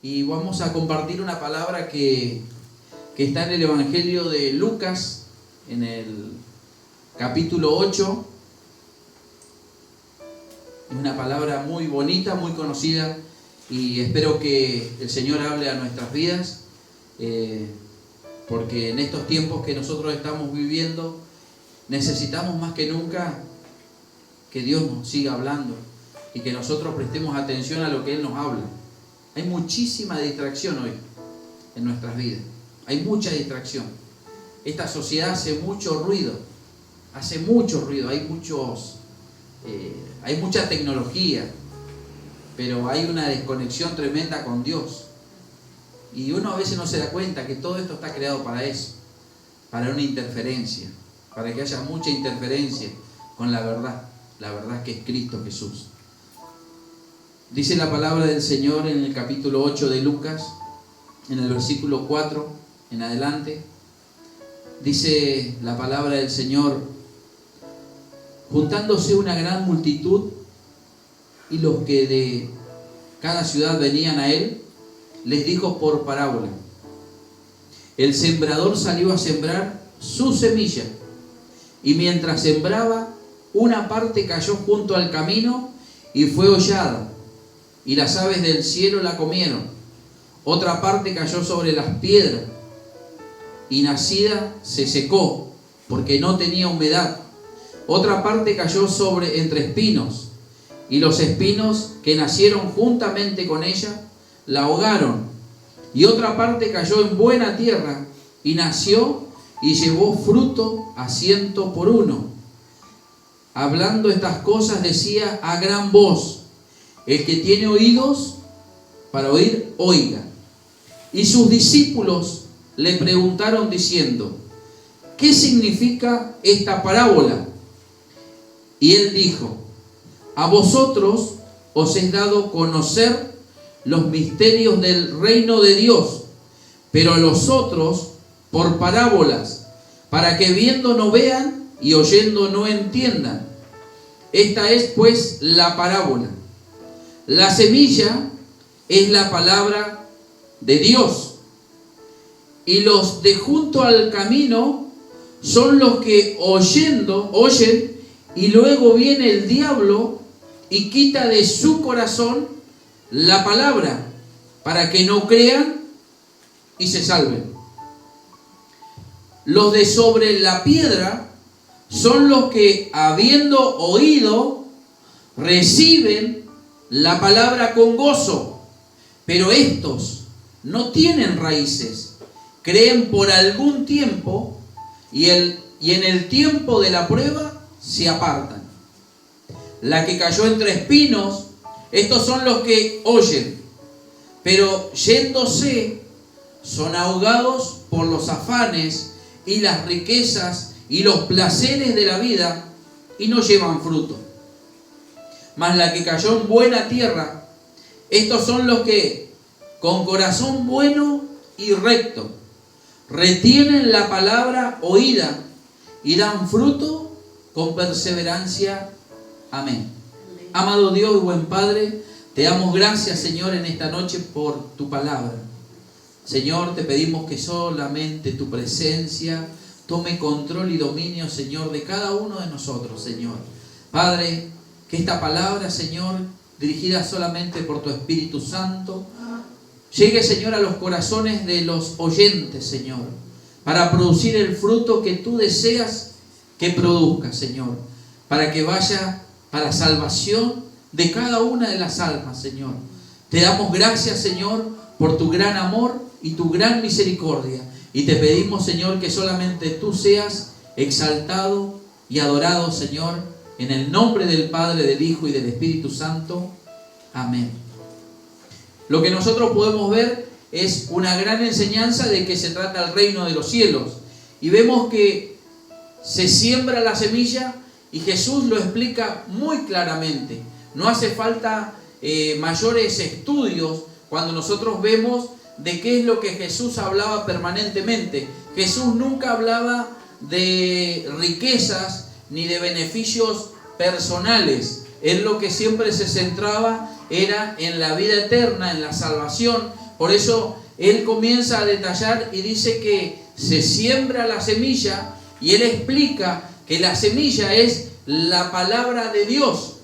y vamos a compartir una palabra que está en el Evangelio de Lucas, en el capítulo 8. Es una palabra muy bonita, muy conocida, y espero que el Señor hable a nuestras vidas, porque en estos tiempos que nosotros estamos viviendo necesitamos más que nunca que Dios nos siga hablando y que nosotros prestemos atención a lo que Él nos habla. Hay muchísima distracción hoy en nuestras vidas, hay mucha distracción. Esta sociedad hace mucho ruido, hay mucha tecnología, pero hay una desconexión tremenda con Dios. Y uno a veces no se da cuenta que todo esto está creado para eso, para una interferencia, para que haya mucha interferencia con la verdad que es Cristo Jesús. Dice la palabra del Señor en el capítulo 8 de Lucas, en el versículo 4 en adelante. Dice la palabra del Señor: juntándose una gran multitud y los que de cada ciudad venían a él, les dijo por parábola: el sembrador salió a sembrar su semilla, y mientras sembraba, una parte cayó junto al camino y fue hollada, y las aves del cielo la comieron. Otra parte cayó sobre las piedras, y nacida se secó, porque no tenía humedad. Otra parte cayó entre espinos, y los espinos que nacieron juntamente con ella la ahogaron. Y otra parte cayó en buena tierra, y nació y llevó fruto a 100 por 1. Hablando estas cosas decía a gran voz: el que tiene oídos para oír, oiga. Y sus discípulos le preguntaron diciendo: ¿qué significa esta parábola? Y él dijo: a vosotros os es dado conocer los misterios del reino de Dios, pero a los otros por parábolas, para que viendo no vean y oyendo no entiendan. Esta es pues la parábola. La semilla es la palabra de Dios, y los de junto al camino son los que oyen, y luego viene el diablo y quita de su corazón la palabra, para que no crean y se salven. Los de sobre la piedra son los que, habiendo oído, reciben la palabra con gozo, pero estos no tienen raíces, creen por algún tiempo, y en el tiempo de la prueba se apartan. La que cayó entre espinos, estos son los que oyen, pero yéndose son ahogados por los afanes y las riquezas y los placeres de la vida, y no llevan fruto. Mas la que cayó en buena tierra, estos son los que con corazón bueno y recto retienen la palabra oída y dan fruto con perseverancia. Amén. Amado Dios y buen Padre, te damos gracias, Señor, en esta noche por tu palabra. Señor, te pedimos que solamente tu presencia tome control y dominio, Señor, de cada uno de nosotros, Señor. Padre, que esta palabra, Señor, dirigida solamente por tu Espíritu Santo, llegue, Señor, a los corazones de los oyentes, Señor, para producir el fruto que tú deseas que produzca, Señor, para que vaya para salvación de cada una de las almas, Señor. Te damos gracias, Señor, por tu gran amor y tu gran misericordia, y te pedimos, Señor, que solamente tú seas exaltado y adorado, Señor, en el nombre del Padre, del Hijo y del Espíritu Santo. Amén. Lo que nosotros podemos ver es una gran enseñanza de que se trata el reino de los cielos, y vemos que se siembra la semilla, y Jesús lo explica muy claramente. No hace falta mayores estudios cuando nosotros vemos de qué es lo que Jesús hablaba permanentemente. Jesús nunca hablaba de riquezas ni de beneficios personales. Él lo que siempre se centraba era en la vida eterna, en la salvación, Por eso él comienza a detallar y dice que se siembra la semilla, y él explica que la semilla es la palabra de Dios.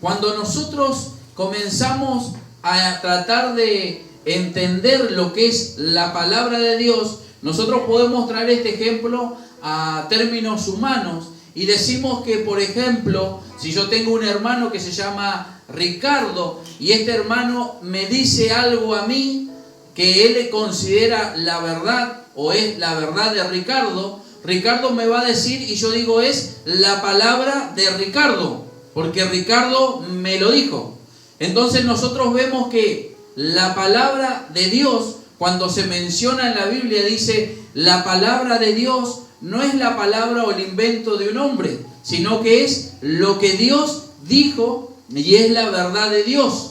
Cuando nosotros comenzamos a tratar de entender lo que es la palabra de Dios, nosotros podemos traer este ejemplo a términos humanos y decimos que, por ejemplo, si yo tengo un hermano que se llama Ricardo y este hermano me dice algo a mí que él considera la verdad o es la verdad de Ricardo, Ricardo me va a decir y yo digo es la palabra de Ricardo, porque Ricardo me lo dijo. Entonces nosotros vemos que la palabra de Dios, cuando se menciona en la Biblia, dice la palabra de Dios no es la palabra o el invento de un hombre, sino que es lo que Dios dijo y es la verdad de Dios.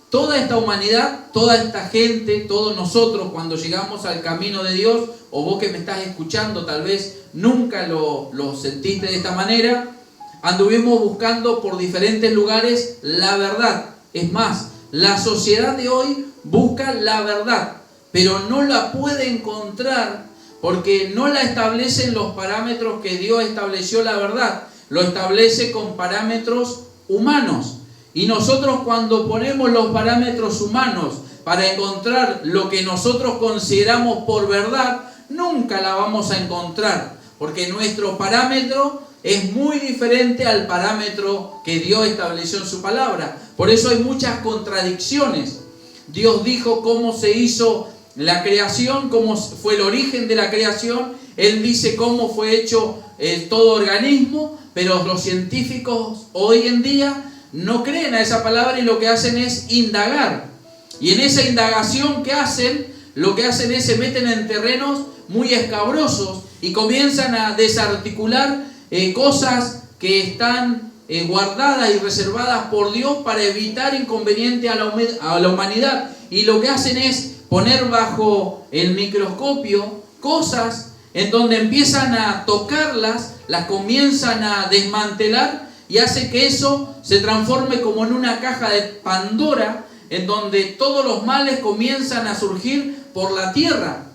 Toda esta humanidad, toda esta gente, todos nosotros cuando llegamos al camino de Dios, o vos que me estás escuchando tal vez nunca lo sentiste de esta manera, anduvimos buscando por diferentes lugares la verdad. Es más, la sociedad de hoy busca la verdad, pero no la puede encontrar porque no la establecen los parámetros que Dios estableció la verdad, lo establece con parámetros humanos. Y nosotros cuando ponemos los parámetros humanos para encontrar lo que nosotros consideramos por verdad, nunca la vamos a encontrar, porque nuestro parámetro es muy diferente al parámetro que Dios estableció en su palabra. Por eso hay muchas contradicciones. Dios dijo cómo se hizo la creación, cómo fue el origen de la creación. Él dice cómo fue hecho todo organismo, pero los científicos hoy en día no creen a esa palabra y lo que hacen es indagar. Y en esa indagación que hacen, lo que hacen es se meten en terrenos muy escabrosos y comienzan a desarticular cosas que están guardadas y reservadas por Dios para evitar inconveniente a la humanidad. Y lo que hacen es poner bajo el microscopio cosas en donde empiezan a tocarlas, las comienzan a desmantelar y hace que eso se transforme como en una caja de Pandora en donde todos los males comienzan a surgir por la tierra.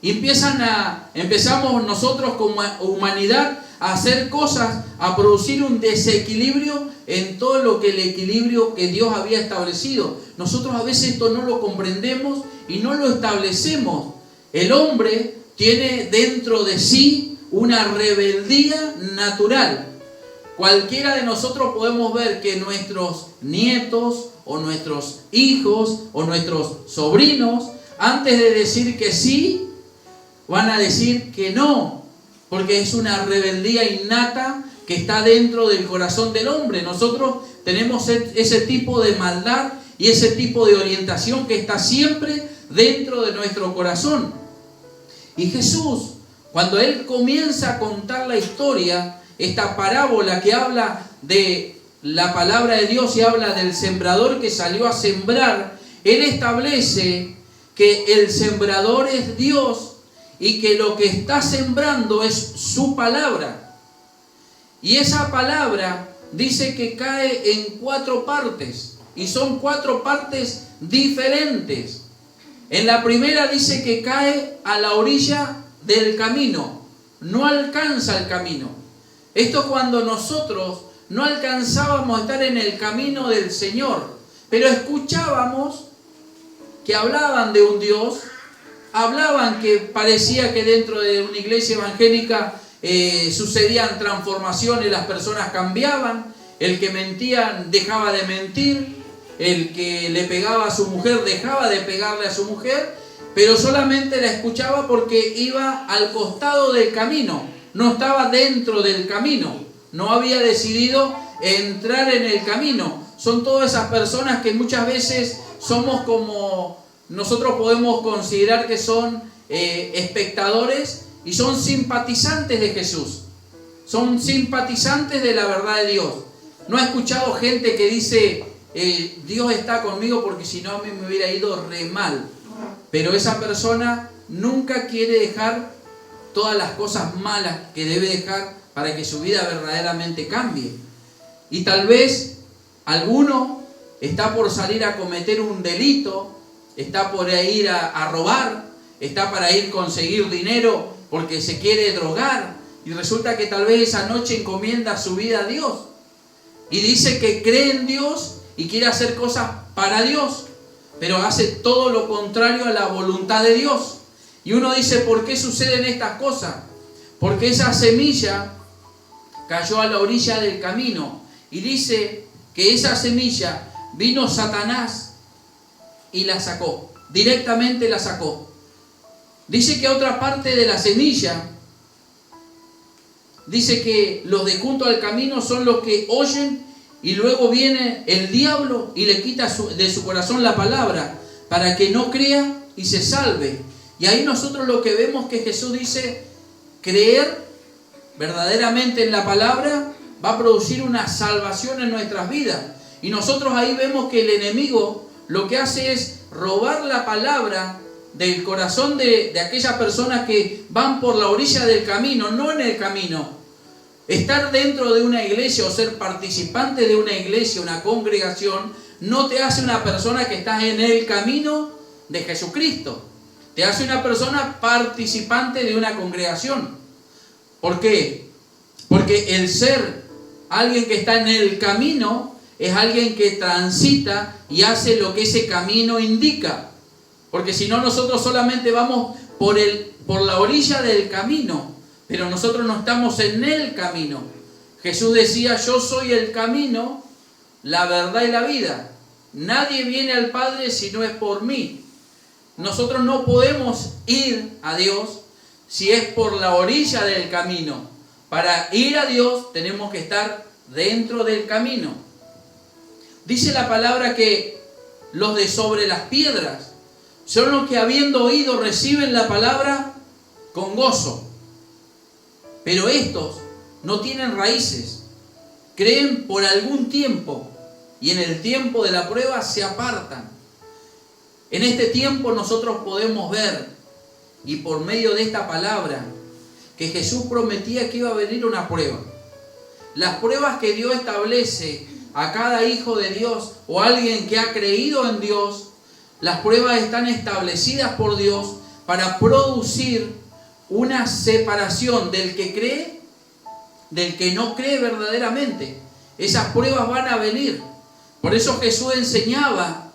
Y empezamos nosotros como humanidad a hacer cosas, a producir un desequilibrio en todo lo que el equilibrio que Dios había establecido. Nosotros a veces esto no lo comprendemos y no lo establecemos. El hombre tiene dentro de sí una rebeldía natural. Cualquiera de nosotros podemos ver que nuestros nietos o nuestros hijos o nuestros sobrinos, antes de decir que sí, van a decir que no, porque es una rebeldía innata que está dentro del corazón del hombre. Nosotros tenemos ese tipo de maldad y ese tipo de orientación que está siempre dentro de nuestro corazón. Y Jesús, cuando Él comienza a contar la historia, esta parábola que habla de la palabra de Dios y habla del sembrador que salió a sembrar, Él establece que el sembrador es Dios y que lo que está sembrando es su palabra. Y esa palabra dice que cae en 4 partes, y son 4 partes diferentes. En la primera dice que cae a la orilla del camino, no alcanza el camino. Esto cuando nosotros no alcanzábamos a estar en el camino del Señor, pero escuchábamos que hablaban de un Dios, hablaban que parecía que dentro de una iglesia evangélica sucedían transformaciones, las personas cambiaban, el que mentía dejaba de mentir, el que le pegaba a su mujer dejaba de pegarle a su mujer, pero solamente la escuchaba porque iba al costado del camino, no estaba dentro del camino, no había decidido entrar en el camino. Son todas esas personas que muchas veces somos como, nosotros podemos considerar que son espectadores y son simpatizantes de Jesús, son simpatizantes de la verdad de Dios. No he escuchado gente que dice Dios está conmigo porque si no a mí me hubiera ido re mal, pero esa persona nunca quiere dejar todas las cosas malas que debe dejar para que su vida verdaderamente cambie. Y tal vez alguno está por salir a cometer un delito, está por ir a robar, está para ir a conseguir dinero porque se quiere drogar, y resulta que tal vez esa noche encomienda su vida a Dios y dice que cree en Dios y quiere hacer cosas para Dios, pero hace todo lo contrario a la voluntad de Dios. Y uno dice, ¿por qué suceden estas cosas? Porque esa semilla cayó a la orilla del camino, y dice que esa semilla vino Satanás y la sacó, directamente la sacó. Dice que otra parte de la semilla, dice que los de junto al camino son los que oyen, y luego viene el diablo y le quita de su corazón la palabra para que no crea y se salve. Y ahí nosotros lo que vemos que Jesús dice, creer verdaderamente en la palabra va a producir una salvación en nuestras vidas. Y nosotros ahí vemos que el enemigo lo que hace es robar la palabra del corazón de aquellas personas que van por la orilla del camino, no en el camino. Estar dentro de una iglesia o ser participante de una iglesia, una congregación, no te hace una persona que está en el camino de Jesucristo. Te hace una persona participante de una congregación. ¿Por qué? Porque el ser alguien que está en el camino es alguien que transita y hace lo que ese camino indica. Porque si no, nosotros solamente vamos por la orilla del camino, pero nosotros no estamos en el camino. Jesús decía, yo soy el camino, la verdad y la vida. Nadie viene al Padre si no es por mí. Nosotros no podemos ir a Dios si es por la orilla del camino. Para ir a Dios tenemos que estar dentro del camino. Dice la palabra que los de sobre las piedras son los que, habiendo oído, reciben la palabra con gozo. Pero estos no tienen raíces, creen por algún tiempo y en el tiempo de la prueba se apartan. En este tiempo nosotros podemos ver, y por medio de esta palabra, que Jesús prometía que iba a venir una prueba. Las pruebas que Dios establece a cada hijo de Dios o alguien que ha creído en Dios, las pruebas están establecidas por Dios para producir una separación del que cree del que no cree verdaderamente. Esas pruebas van a venir. Por eso Jesús enseñaba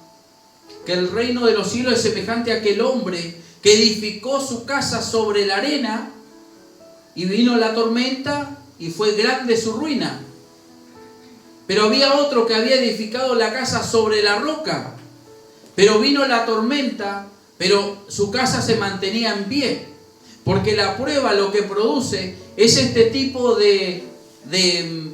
que el reino de los cielos es semejante a aquel hombre que edificó su casa sobre la arena, y vino la tormenta y fue grande su ruina. Pero había otro que había edificado la casa sobre la roca, pero vino la tormenta, pero su casa se mantenía en pie. Porque la prueba lo que produce es este tipo de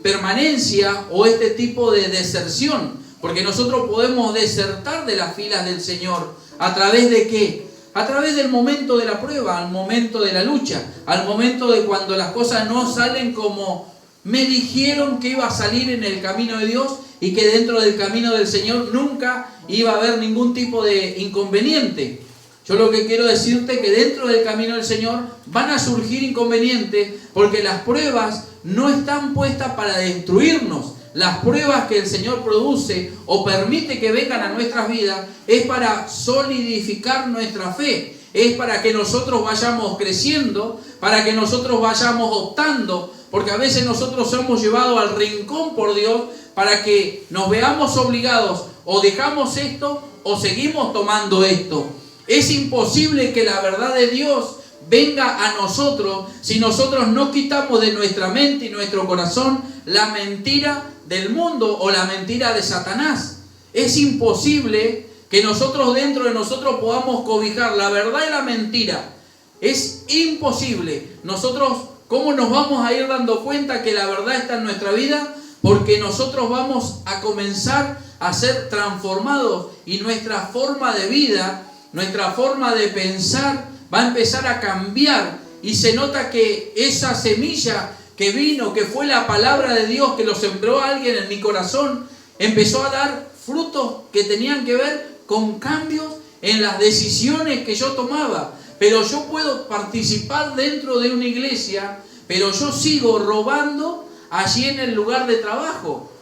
permanencia o este tipo de deserción. Porque nosotros podemos desertar de las filas del Señor. ¿A través de qué? A través del momento de la prueba, al momento de la lucha, al momento de cuando las cosas no salen como me dijeron que iba a salir en el camino de Dios, y que dentro del camino del Señor nunca iba a haber ningún tipo de inconveniente. Yo lo que quiero decirte es que dentro del camino del Señor van a surgir inconvenientes, porque las pruebas no están puestas para destruirnos. Las pruebas que el Señor produce o permite que vengan a nuestras vidas es para solidificar nuestra fe. Es para que nosotros vayamos creciendo, para que nosotros vayamos optando, porque a veces nosotros somos llevados al rincón por Dios para que nos veamos obligados, o dejamos esto o seguimos tomando esto. Es imposible que la verdad de Dios venga a nosotros si nosotros no quitamos de nuestra mente y nuestro corazón la mentira del mundo o la mentira de Satanás. Es imposible que nosotros dentro de nosotros podamos cobijar la verdad y la mentira. Es imposible. Nosotros, ¿cómo nos vamos a ir dando cuenta que la verdad está en nuestra vida? Porque nosotros vamos a comenzar a ser transformados, y nuestra forma de vida, nuestra forma de pensar va a empezar a cambiar, y se nota que esa semilla que vino, que fue la palabra de Dios, que lo sembró alguien en mi corazón, empezó a dar frutos que tenían que ver con cambios en las decisiones que yo tomaba. Pero yo puedo participar dentro de una iglesia, pero yo sigo robando allí en el lugar de trabajo.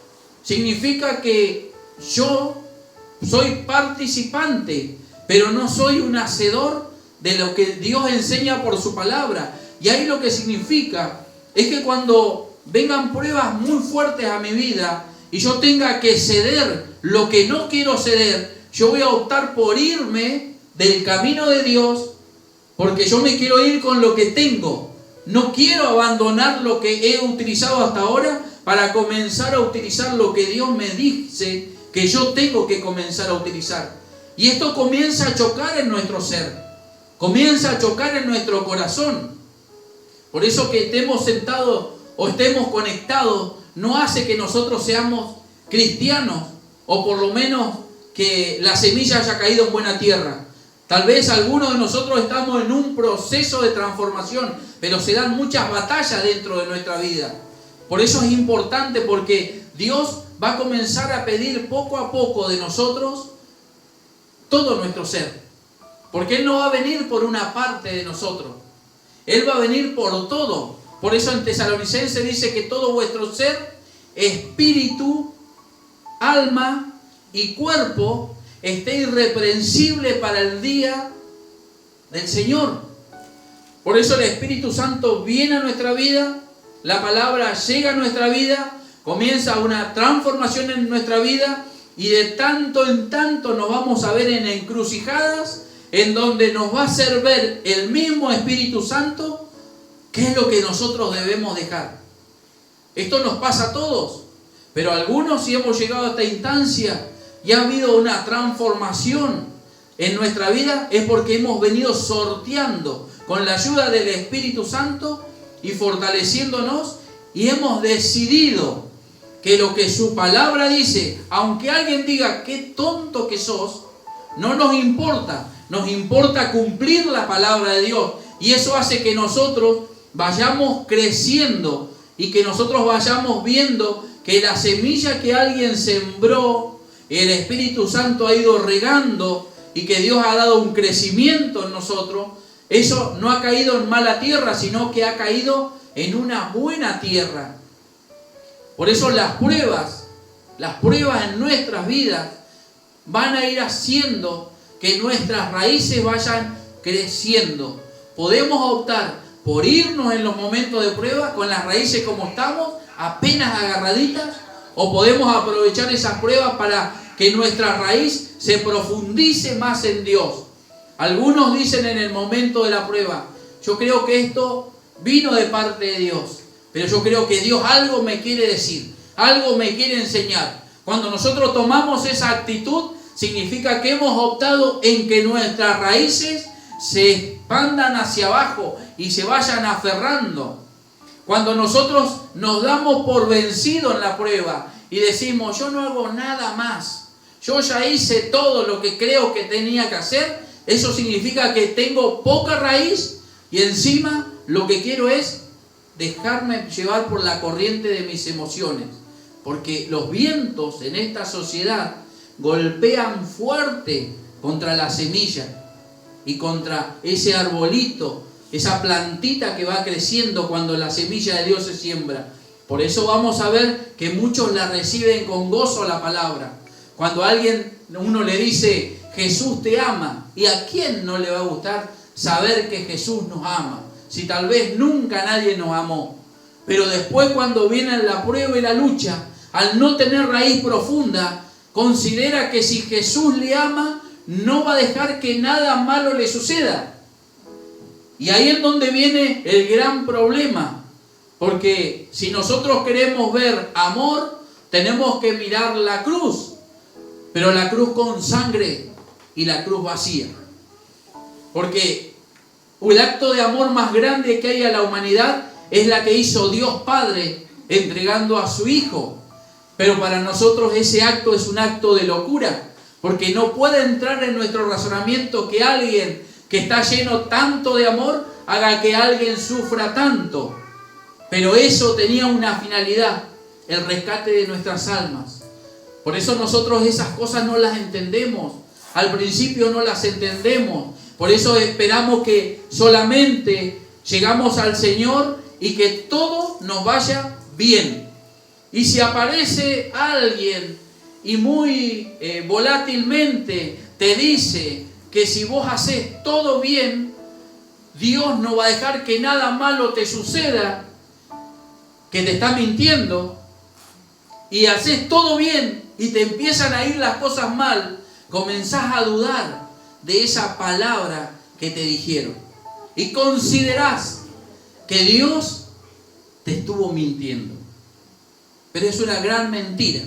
Significa que yo soy participante, pero no soy un hacedor de lo que Dios enseña por su palabra. Y ahí lo que significa es que cuando vengan pruebas muy fuertes a mi vida y yo tenga que ceder lo que no quiero ceder, yo voy a optar por irme del camino de Dios, porque yo me quiero ir con lo que tengo. No quiero abandonar lo que he utilizado hasta ahora para comenzar a utilizar lo que Dios me dice que yo tengo que comenzar a utilizar. Y esto comienza a chocar en nuestro ser, comienza a chocar en nuestro corazón. Por eso que estemos sentados o estemos conectados no hace que nosotros seamos cristianos, o por lo menos que la semilla haya caído en buena tierra. Tal vez algunos de nosotros estamos en un proceso de transformación, pero se dan muchas batallas dentro de nuestra vida. Por eso es importante, porque Dios va a comenzar a pedir poco a poco de nosotros todo nuestro ser. Porque Él no va a venir por una parte de nosotros. Él va a venir por todo. Por eso en Tesalonicenses dice que todo vuestro ser, espíritu, alma y cuerpo, esté irreprensible para el día del Señor. Por eso el Espíritu Santo viene a nuestra vida, la palabra llega a nuestra vida, comienza una transformación en nuestra vida, y de tanto en tanto nos vamos a ver en encrucijadas en donde nos va a hacer ver el mismo Espíritu Santo qué es lo que nosotros debemos dejar. Esto nos pasa a todos, pero algunos, si hemos llegado a esta instancia y ha habido una transformación en nuestra vida, es porque hemos venido sorteando con la ayuda del Espíritu Santo y fortaleciéndonos, y hemos decidido que lo que su palabra dice, aunque alguien diga qué tonto que sos, no nos importa. Nos importa cumplir la palabra de Dios, y eso hace que nosotros vayamos creciendo y que nosotros vayamos viendo que la semilla que alguien sembró, el Espíritu Santo ha ido regando, y que Dios ha dado un crecimiento en nosotros. Eso no ha caído en mala tierra, sino que ha caído en una buena tierra. Por eso las pruebas en nuestras vidas van a ir haciendo que nuestras raíces vayan creciendo. Podemos optar por irnos en los momentos de prueba con las raíces como estamos, apenas agarraditas, o podemos aprovechar esas pruebas para que nuestra raíz se profundice más en Dios. Algunos dicen en el momento de la prueba: yo creo que esto vino de parte de Dios, pero yo creo que Dios algo me quiere decir, algo me quiere enseñar. Cuando nosotros tomamos esa actitud, significa que hemos optado en que nuestras raíces se expandan hacia abajo y se vayan aferrando. Cuando nosotros nos damos por vencido en la prueba y decimos: yo no hago nada más, yo ya hice todo lo que creo que tenía que hacer, eso significa que tengo poca raíz, y encima lo que quiero es dejarme llevar por la corriente de mis emociones. Porque los vientos en esta sociedad golpean fuerte contra la semilla y contra ese arbolito, esa plantita que va creciendo cuando la semilla de Dios se siembra. Por eso vamos a ver que muchos la reciben con gozo la palabra. Cuando uno le dice: Jesús te ama, ¿y a quién no le va a gustar saber que Jesús nos ama? Si tal vez nunca nadie nos amó. Pero después, cuando viene la prueba y la lucha, al no tener raíz profunda, considera que si Jesús le ama, no va a dejar que nada malo le suceda. Y ahí es donde viene el gran problema. Porque si nosotros queremos ver amor, tenemos que mirar la cruz. Pero la cruz con sangre y la cruz vacía. Porque el acto de amor más grande que hay a la humanidad es la que hizo Dios Padre entregando a su Hijo. Pero para nosotros ese acto es un acto de locura, porque no puede entrar en nuestro razonamiento que alguien que está lleno tanto de amor haga que alguien sufra tanto. Pero eso tenía una finalidad: el rescate de nuestras almas. Por eso nosotros esas cosas no las entendemos. Al principio no las entendemos. Por eso esperamos que solamente llegamos al Señor y que todo nos vaya bien. Y si aparece alguien y muy volátilmente te dice que si vos haces todo bien, Dios no va a dejar que nada malo te suceda, que te está mintiendo, y haces todo bien y te empiezan a ir las cosas mal, comenzás a dudar de esa palabra que te dijeron y considerás que Dios te estuvo mintiendo. Pero es una gran mentira,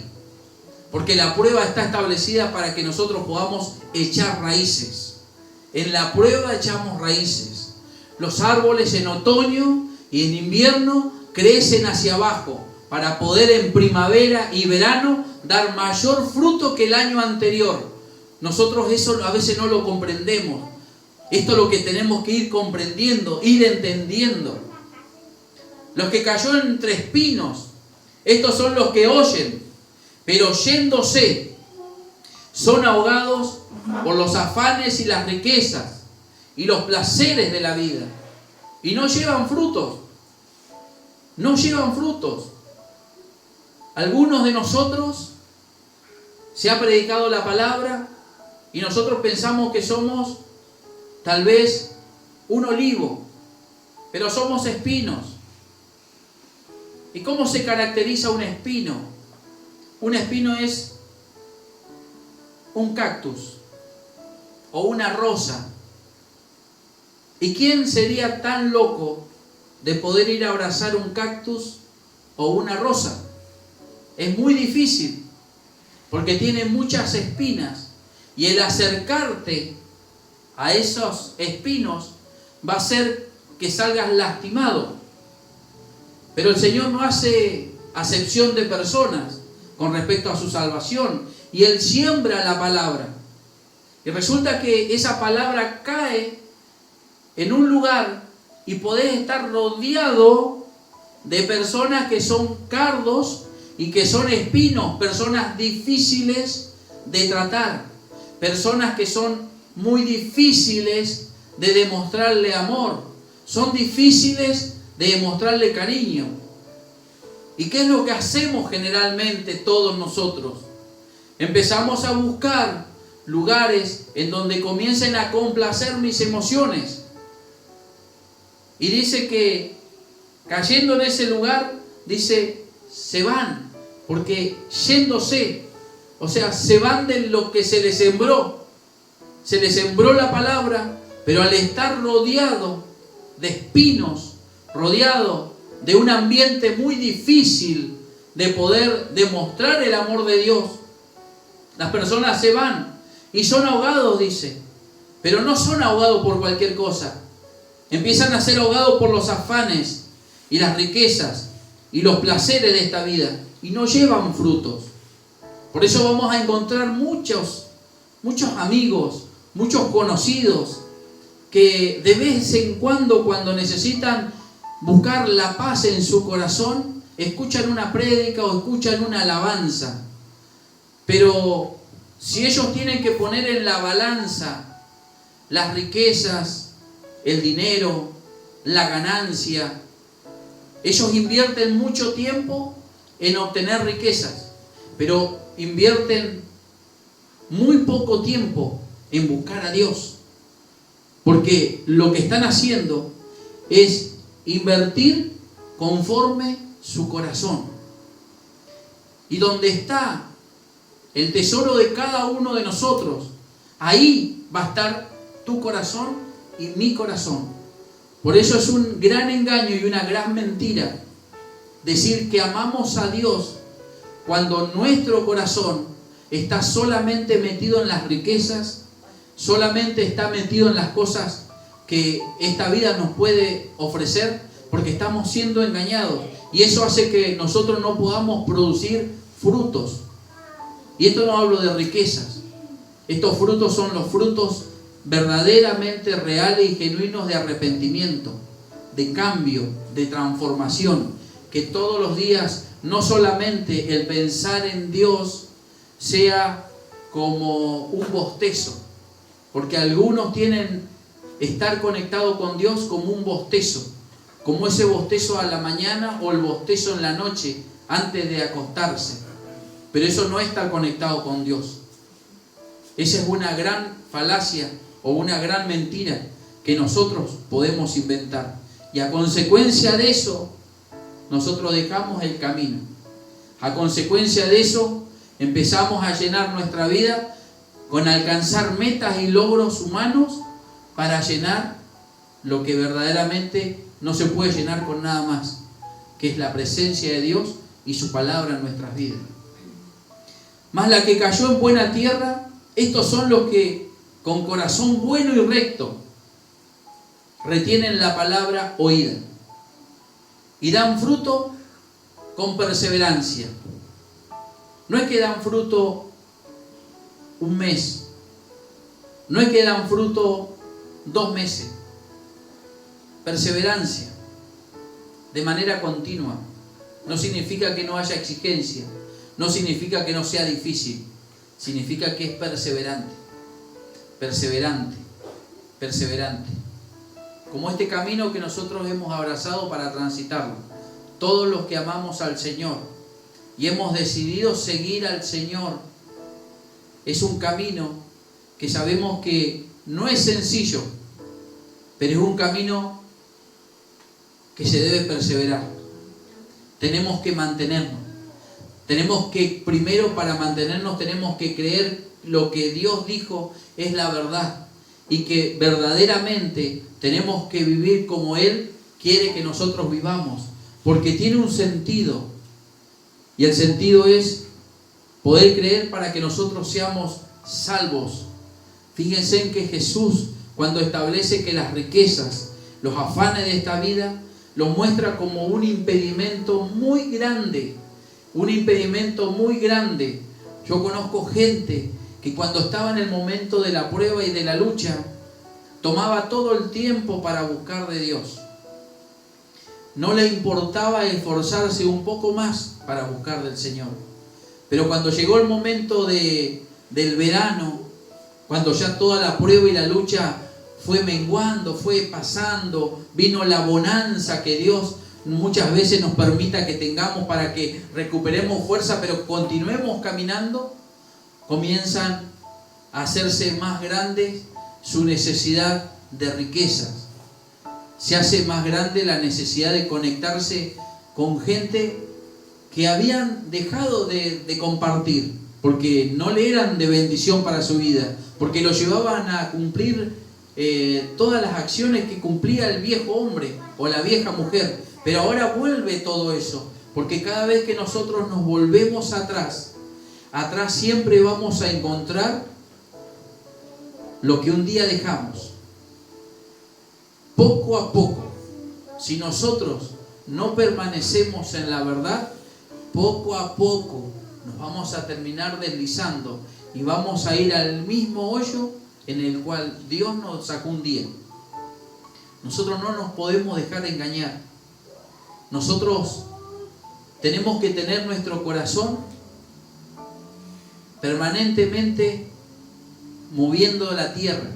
porque la prueba está establecida para que nosotros podamos echar raíces. En la prueba echamos raíces. Los árboles en otoño y en invierno crecen hacia abajo para poder en primavera y verano dar mayor fruto que el año anterior. Nosotros eso a veces no lo comprendemos. Esto es lo que tenemos que ir comprendiendo, ir entendiendo. Los que cayó entre espinos, estos son los que oyen, pero yéndose, son ahogados por los afanes y las riquezas y los placeres de la vida. Y no llevan frutos. No llevan frutos. Algunos de nosotros se ha predicado la palabra y nosotros pensamos que somos tal vez un olivo, pero somos espinos. ¿Y cómo se caracteriza un espino? Un espino es un cactus o una rosa. ¿Y quién sería tan loco de poder ir a abrazar un cactus o una rosa? Es muy difícil, porque tiene muchas espinas, y el acercarte a esos espinos va a hacer que salgas lastimado. Pero el Señor no hace acepción de personas con respecto a su salvación, y Él siembra la palabra. Y resulta que esa palabra cae en un lugar y podés estar rodeado de personas que son cardos y que son espinos, personas difíciles de tratar, personas que son muy difíciles de demostrarle amor, son difíciles de demostrarle cariño. ¿Y qué es lo que hacemos generalmente todos nosotros? Empezamos a buscar lugares en donde comiencen a complacer mis emociones. Y dice que cayendo en ese lugar, dice, se van, porque yéndose, o sea, se van de lo que se les sembró. Se les sembró la palabra, pero al estar rodeado de espinos, rodeado de un ambiente muy difícil de poder demostrar el amor de Dios, las personas se van y son ahogados, dice, pero no son ahogados por cualquier cosa. Empiezan a ser ahogados por los afanes y las riquezas y los placeres de esta vida y no llevan frutos. Por eso vamos a encontrar muchos amigos, muchos conocidos que de vez en cuando necesitan buscar la paz en su corazón, escuchan una prédica o escuchan una alabanza. Pero si ellos tienen que poner en la balanza las riquezas, el dinero, la ganancia, ellos invierten mucho tiempo en obtener riquezas, pero invierten muy poco tiempo en buscar a Dios, porque lo que están haciendo es invertir conforme su corazón. Y donde está el tesoro de cada uno de nosotros, ahí va a estar tu corazón y mi corazón. Por eso es un gran engaño y una gran mentira decir que amamos a Dios cuando nuestro corazón está solamente metido en las riquezas, solamente está metido en las cosas que esta vida nos puede ofrecer, porque estamos siendo engañados y eso hace que nosotros no podamos producir frutos. Y esto no hablo de riquezas, estos frutos son los frutos verdaderamente reales y genuinos de arrepentimiento, de cambio, de transformación, que todos los días no solamente el pensar en Dios sea como un bostezo, porque algunos tienen estar conectado con Dios como un bostezo, como ese bostezo a la mañana o el bostezo en la noche antes de acostarse, pero eso no es estar conectado con Dios. Esa es una gran falacia o una gran mentira que nosotros podemos inventar. Y a consecuencia de eso, nosotros dejamos el camino. A consecuencia de eso, empezamos a llenar nuestra vida con alcanzar metas y logros humanos para llenar lo que verdaderamente no se puede llenar con nada más, que es la presencia de Dios y su palabra en nuestras vidas. Mas la que cayó en buena tierra, estos son los que con corazón bueno y recto retienen la palabra oída y dan fruto con perseverancia. No es que dan fruto un mes, no es que dan fruto 2 meses. Perseverancia de manera continua. No significa que no haya exigencia, no significa que no sea difícil, significa que es perseverante, perseverante, perseverante. Como este camino que nosotros hemos abrazado para transitarlo, todos los que amamos al Señor y hemos decidido seguir al Señor, es un camino que sabemos que no es sencillo, pero es un camino que se debe perseverar. Tenemos que mantenernos. Tenemos que, primero, para mantenernos, tenemos que creer lo que Dios dijo es la verdad. Y que verdaderamente tenemos que vivir como Él quiere que nosotros vivamos. Porque tiene un sentido. Y el sentido es poder creer para que nosotros seamos salvos. Fíjense en que Jesús, cuando establece que las riquezas, los afanes de esta vida, los muestra como un impedimento muy grande. Un impedimento muy grande. Yo conozco gente que cuando estaba en el momento de la prueba y de la lucha, tomaba todo el tiempo para buscar de Dios. No le importaba esforzarse un poco más para buscar del Señor. Pero cuando llegó el momento del verano, cuando ya toda la prueba y la lucha fue menguando, fue pasando, vino la bonanza que Dios muchas veces nos permita que tengamos para que recuperemos fuerza, pero continuemos caminando, comienzan a hacerse más grandes su necesidad de riquezas. Se hace más grande la necesidad de conectarse con gente que habían dejado de compartir, porque no le eran de bendición para su vida, porque lo llevaban a cumplir todas las acciones que cumplía el viejo hombre o la vieja mujer. Pero ahora vuelve todo eso, porque cada vez que nosotros nos volvemos atrás siempre vamos a encontrar lo que un día dejamos. Poco a poco, si nosotros no permanecemos en la verdad, poco a poco nos vamos a terminar deslizando y vamos a ir al mismo hoyo en el cual Dios nos sacó un día. Nosotros no nos podemos dejar engañar. Nosotros tenemos que tener nuestro corazón permanentemente moviendo la tierra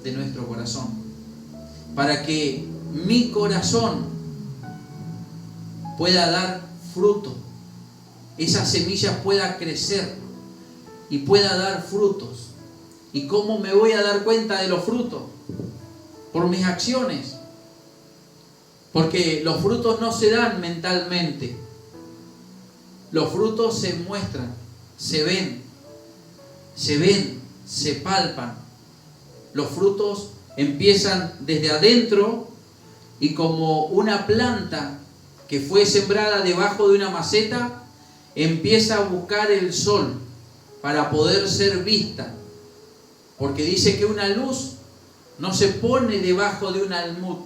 de nuestro corazón, para que mi corazón pueda dar fruto, esa semilla pueda crecer y pueda dar frutos. ¿Y cómo me voy a dar cuenta de los frutos? Por mis acciones. Porque los frutos no se dan mentalmente. Los frutos se muestran, se ven, se palpan. Los frutos empiezan desde adentro y como una planta que fue sembrada debajo de una maceta, empieza a buscar el sol para poder ser vista. Porque dice que una luz no se pone debajo de un almud,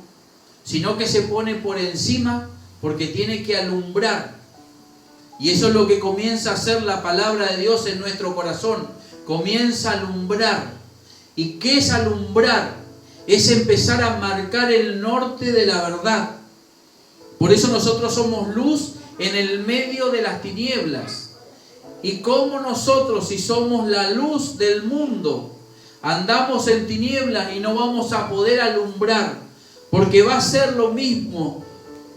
sino que se pone por encima porque tiene que alumbrar. Y eso es lo que comienza a hacer la palabra de Dios en nuestro corazón. Comienza a alumbrar. ¿Y qué es alumbrar? Es empezar a marcar el norte de la verdad. Por eso nosotros somos luz en el medio de las tinieblas. Y como nosotros, si somos la luz del mundo, andamos en tinieblas y no vamos a poder alumbrar, porque va a ser lo mismo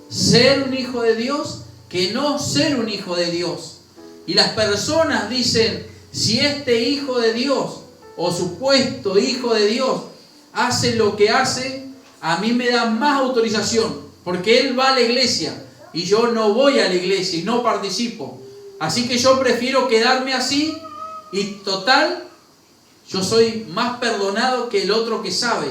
ser un hijo de Dios que no ser un hijo de Dios. Y las personas dicen, si este hijo de Dios o supuesto hijo de Dios hace lo que hace, a mí me da más autorización, porque él va a la iglesia y yo no voy a la iglesia y no participo. Así que yo prefiero quedarme así y total, yo soy más perdonado que el otro que sabe.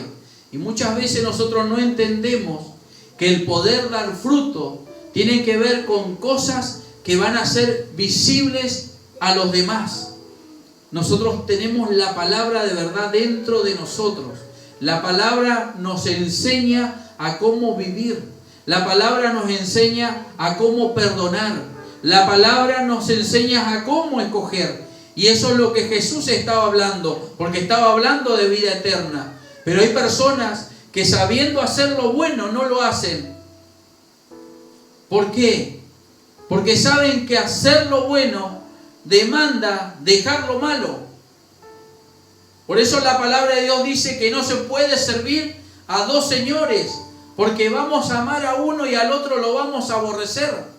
Y muchas veces nosotros no entendemos que el poder dar fruto tiene que ver con cosas que van a ser visibles a los demás. Nosotros tenemos la palabra de verdad dentro de nosotros. La palabra nos enseña a cómo vivir. La palabra nos enseña a cómo perdonar. La palabra nos enseña a cómo escoger. Y eso es lo que Jesús estaba hablando, porque estaba hablando de vida eterna. Pero hay personas que sabiendo hacer lo bueno no lo hacen. ¿Por qué? Porque saben que hacer lo bueno demanda dejar lo malo. Por eso la palabra de Dios dice que no se puede servir a dos señores, porque vamos a amar a uno y al otro lo vamos a aborrecer.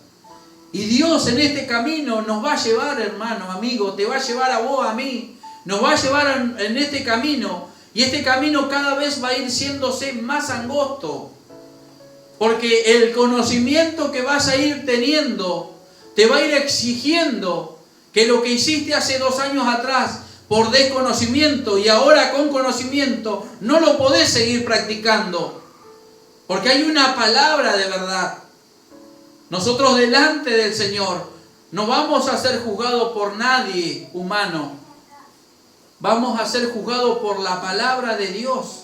Y Dios en este camino nos va a llevar, hermano, amigo, te va a llevar a vos, a mí, nos va a llevar en este camino, y este camino cada vez va a ir siéndose más angosto, porque el conocimiento que vas a ir teniendo te va a ir exigiendo que lo que hiciste hace 2 años atrás por desconocimiento y ahora con conocimiento no lo podés seguir practicando, porque hay una palabra de verdad. Nosotros delante del Señor no vamos a ser juzgados por nadie humano. Vamos a ser juzgados por la palabra de Dios.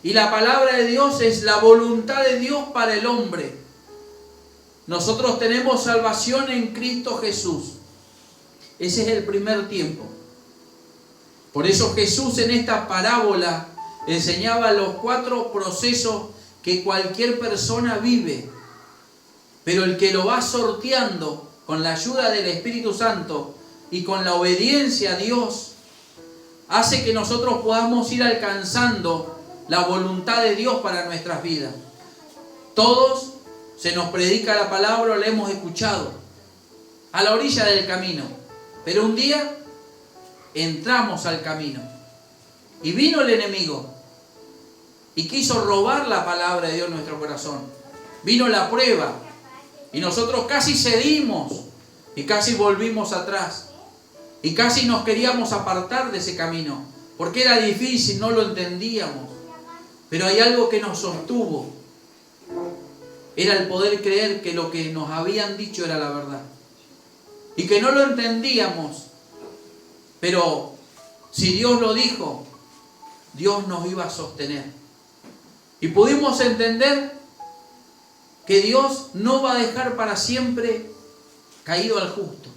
Y la palabra de Dios es la voluntad de Dios para el hombre. Nosotros tenemos salvación en Cristo Jesús. Ese es el primer tiempo. Por eso Jesús en esta parábola enseñaba los 4 procesos que cualquier persona vive. Pero el que lo va sorteando con la ayuda del Espíritu Santo y con la obediencia a Dios, hace que nosotros podamos ir alcanzando la voluntad de Dios para nuestras vidas. Todos se nos predica la palabra, la hemos escuchado, a la orilla del camino. Pero un día entramos al camino y vino el enemigo y quiso robar la palabra de Dios en nuestro corazón. Vino la prueba. Y nosotros casi cedimos y casi volvimos atrás. Y casi nos queríamos apartar de ese camino. Porque era difícil, no lo entendíamos. Pero hay algo que nos sostuvo. Era el poder creer que lo que nos habían dicho era la verdad. Y que no lo entendíamos. Pero si Dios lo dijo, Dios nos iba a sostener. Y pudimos entender que Dios no va a dejar para siempre caído al justo.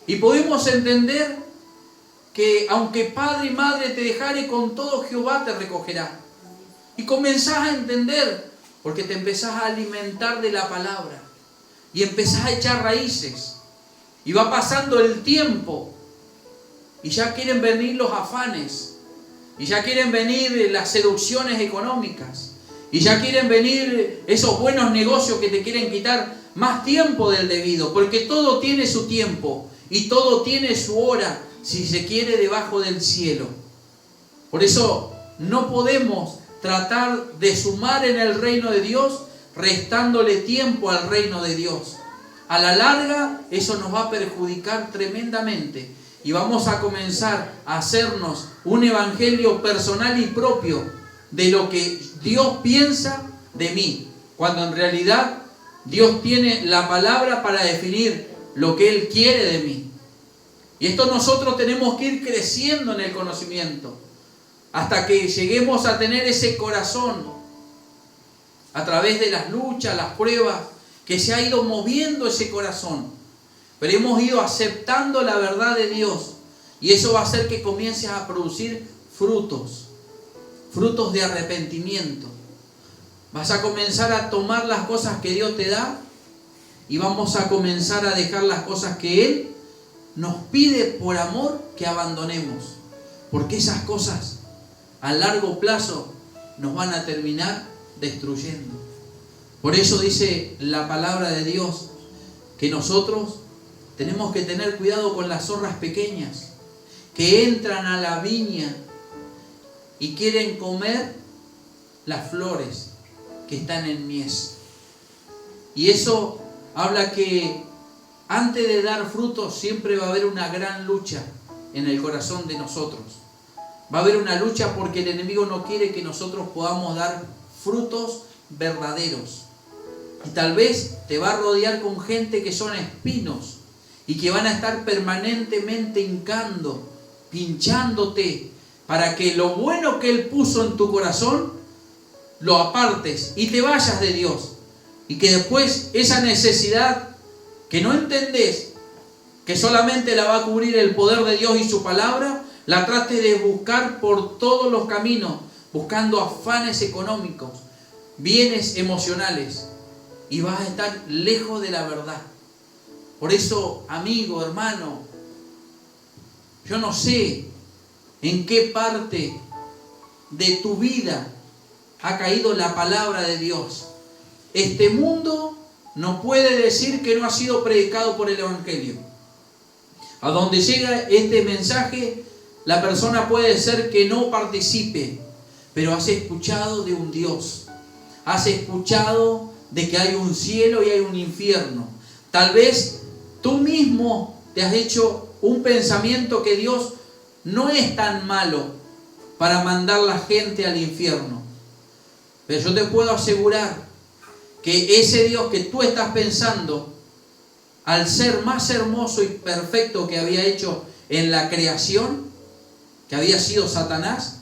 Y pudimos entender que aunque padre y madre te dejare, con todo Jehová te recogerá. Y comenzás a entender, porque te empezás a alimentar de la palabra. Y empezás a echar raíces. Y va pasando el tiempo. Y ya quieren venir los afanes. Y ya quieren venir las seducciones económicas. Y ya quieren venir esos buenos negocios que te quieren quitar más tiempo del debido. Porque todo tiene su tiempo y todo tiene su hora, si se quiere, debajo del cielo. Por eso no podemos tratar de sumar en el reino de Dios restándole tiempo al reino de Dios. A la larga eso nos va a perjudicar tremendamente. Y vamos a comenzar a hacernos un evangelio personal y propio de lo que Dios piensa de mí, cuando en realidad Dios tiene la palabra para definir lo que Él quiere de mí. Y esto nosotros tenemos que ir creciendo en el conocimiento hasta que lleguemos a tener ese corazón a través de las luchas, las pruebas, que se ha ido moviendo ese corazón, pero hemos ido aceptando la verdad de Dios, y eso va a hacer que comiences a producir frutos de arrepentimiento. Vas a comenzar a tomar las cosas que Dios te da y vamos a comenzar a dejar las cosas que Él nos pide por amor que abandonemos. Porque esas cosas a largo plazo nos van a terminar destruyendo. Por eso dice la palabra de Dios que nosotros tenemos que tener cuidado con las zorras pequeñas que entran a la viña y quieren comer las flores que están en mies. Y eso habla que antes de dar frutos siempre va a haber una gran lucha en el corazón de nosotros. Va a haber una lucha porque el enemigo no quiere que nosotros podamos dar frutos verdaderos. Y tal vez te va a rodear con gente que son espinos y que van a estar permanentemente hincando, pinchándote, para que lo bueno que Él puso en tu corazón lo apartes y te vayas de Dios. Y que después esa necesidad que no entendés, que solamente la va a cubrir el poder de Dios y su palabra, la trate de buscar por todos los caminos, buscando afanes económicos, bienes emocionales, y vas a estar lejos de la verdad. Por eso, amigo, hermano, yo no sé en qué parte de tu vida ha caído la palabra de Dios. Este mundo no puede decir que no ha sido predicado por el Evangelio. A donde llega este mensaje, la persona puede ser que no participe, pero has escuchado de un Dios. Has escuchado de que hay un cielo y hay un infierno. Tal vez tú mismo te has hecho un pensamiento que Dios no es tan malo para mandar la gente al infierno. Pero yo te puedo asegurar que ese Dios que tú estás pensando, al ser más hermoso y perfecto que había hecho en la creación, que había sido Satanás,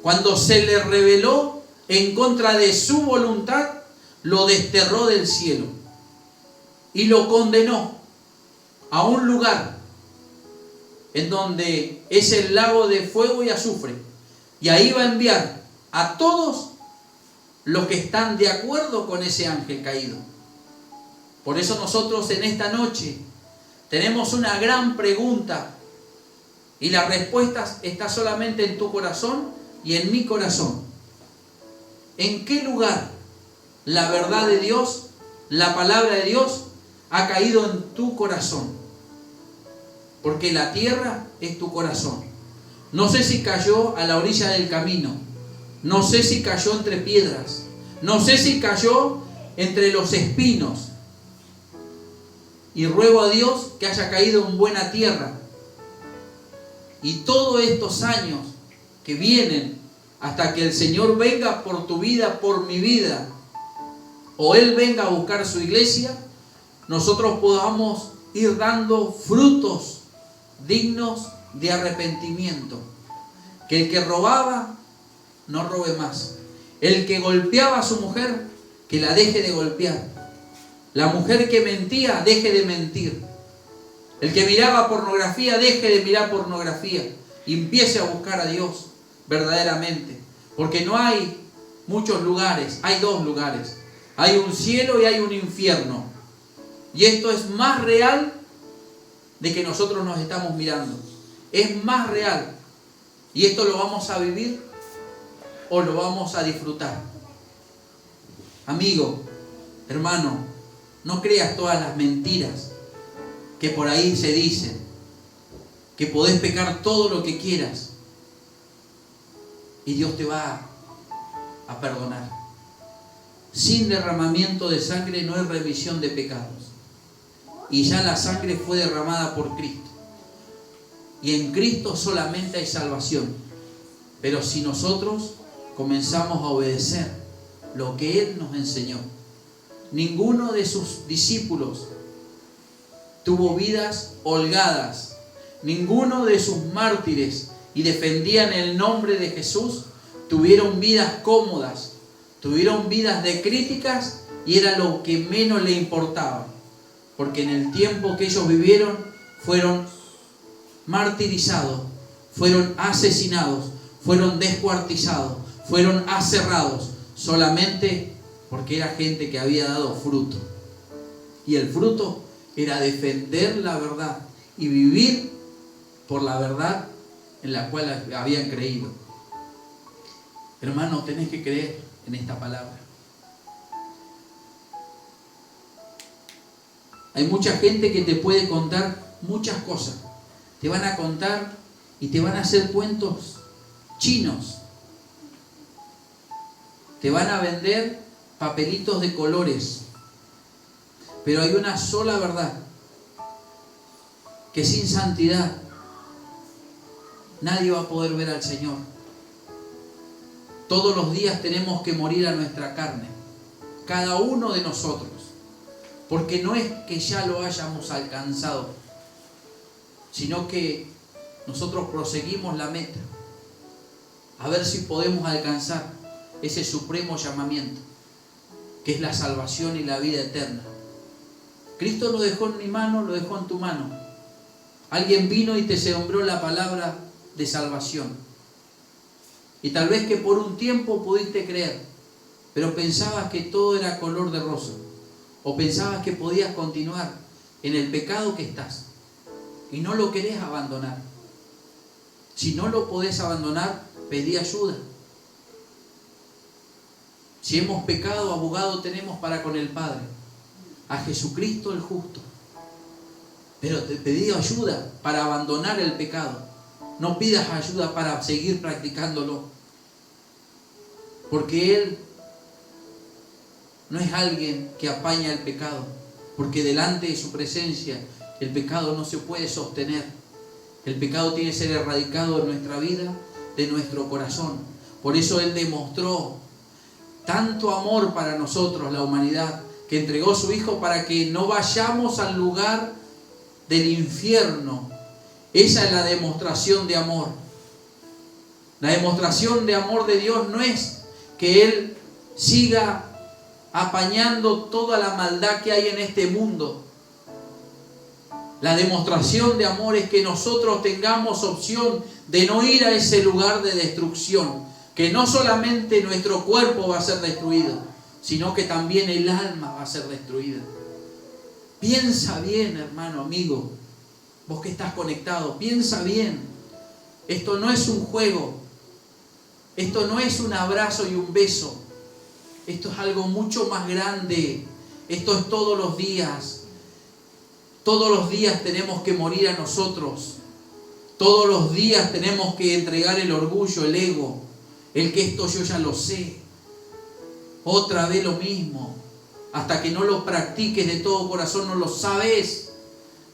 cuando se le rebeló en contra de su voluntad, lo desterró del cielo y lo condenó a un lugar en donde es el lago de fuego y azufre, y ahí va a enviar a todos los que están de acuerdo con ese ángel caído. Por eso nosotros en esta noche tenemos una gran pregunta, y la respuesta está solamente en tu corazón y en mi corazón. ¿En qué lugar la verdad de Dios, la palabra de Dios, ha caído en tu corazón? Porque la tierra es tu corazón. No sé si cayó a la orilla del camino, no sé si cayó entre piedras, no sé si cayó entre los espinos. Y ruego a Dios que haya caído en buena tierra. Y todos estos años que vienen hasta que el Señor venga por tu vida, por mi vida, o Él venga a buscar su iglesia, nosotros podamos ir dando frutos dignos de arrepentimiento. Que el que robaba no robe más. El que golpeaba a su mujer, que la deje de golpear. La mujer que mentía, deje de mentir. El que miraba pornografía, deje de mirar pornografía y empiece a buscar a Dios verdaderamente. Porque no hay muchos lugares, hay dos lugares. Hay un cielo y hay un infierno. Y esto es más real de que nosotros nos estamos mirando. Es más real. Y esto lo vamos a vivir o lo vamos a disfrutar. Amigo, hermano, no creas todas las mentiras que por ahí se dicen, que podés pecar todo lo que quieras y Dios te va a perdonar. Sin derramamiento de sangre no hay remisión de pecados. Y ya la sangre fue derramada por Cristo. Y en Cristo solamente hay salvación. Pero si nosotros comenzamos a obedecer lo que Él nos enseñó. Ninguno de sus discípulos tuvo vidas holgadas. Ninguno de sus mártires y defendían el nombre de Jesús tuvieron vidas cómodas. Tuvieron vidas de críticas y era lo que menos le importaba. Porque en el tiempo que ellos vivieron fueron martirizados, fueron asesinados, fueron descuartizados, fueron aserrados, solamente porque era gente que había dado fruto. Y el fruto era defender la verdad y vivir por la verdad en la cual habían creído. Hermano, tenés que creer en esta palabra. Hay mucha gente que te puede contar muchas cosas. Te van a contar y te van a hacer cuentos chinos. Te van a vender papelitos de colores. Pero hay una sola verdad, que sin santidad nadie va a poder ver al Señor. Todos los días tenemos que morir a nuestra carne, cada uno de nosotros, porque no es que ya lo hayamos alcanzado, sino que nosotros proseguimos la meta, a ver si podemos alcanzar ese supremo llamamiento, que es la salvación y la vida eterna. Cristo lo dejó en mi mano, lo dejó en tu mano. Alguien vino y te sembró la palabra de salvación. Y tal vez que por un tiempo pudiste creer, pero pensabas que todo era color de rosa, o pensabas que podías continuar en el pecado que estás, y no lo querés abandonar. Si no lo podés abandonar, pedí ayuda. Si hemos pecado, abogado tenemos para con el Padre, a Jesucristo el justo. Pero te pedí ayuda para abandonar el pecado. No pidas ayuda para seguir practicándolo, porque Él no es alguien que apaña el pecado, porque delante de su presencia el pecado no se puede sostener. El pecado tiene que ser erradicado de nuestra vida, de nuestro corazón. Por eso Él demostró tanto amor para nosotros, la humanidad, que entregó a su Hijo para que no vayamos al lugar del infierno. Esa es la demostración de amor. La demostración de amor de Dios no es que Él siga apañando toda la maldad que hay en este mundo. La demostración de amor es que nosotros tengamos opción de no ir a ese lugar de destrucción, que no solamente nuestro cuerpo va a ser destruido, sino que también el alma va a ser destruida. Piensa bien, hermano, amigo, vos que estás conectado, piensa bien. Esto no es un juego, esto no es un abrazo y un beso, esto es algo mucho más grande. Esto es todos los días. Todos los días tenemos que morir a nosotros. Todos los días tenemos que entregar el orgullo, el ego, el que esto yo ya lo sé. Otra vez lo mismo. Hasta que no lo practiques de todo corazón no lo sabes.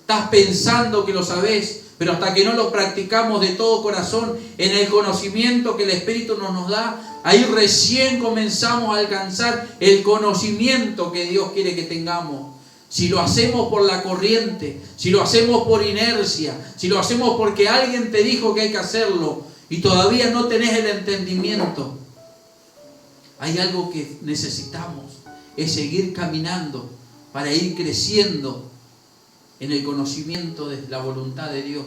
Estás pensando que lo sabes, pero hasta que no lo practicamos de todo corazón, en el conocimiento que el Espíritu nos da, ahí recién comenzamos a alcanzar el conocimiento que Dios quiere que tengamos. Si lo hacemos por la corriente, si lo hacemos por inercia, si lo hacemos porque alguien te dijo que hay que hacerlo y todavía no tenés el entendimiento, hay algo que necesitamos, es seguir caminando para ir creciendo en el conocimiento de la voluntad de Dios.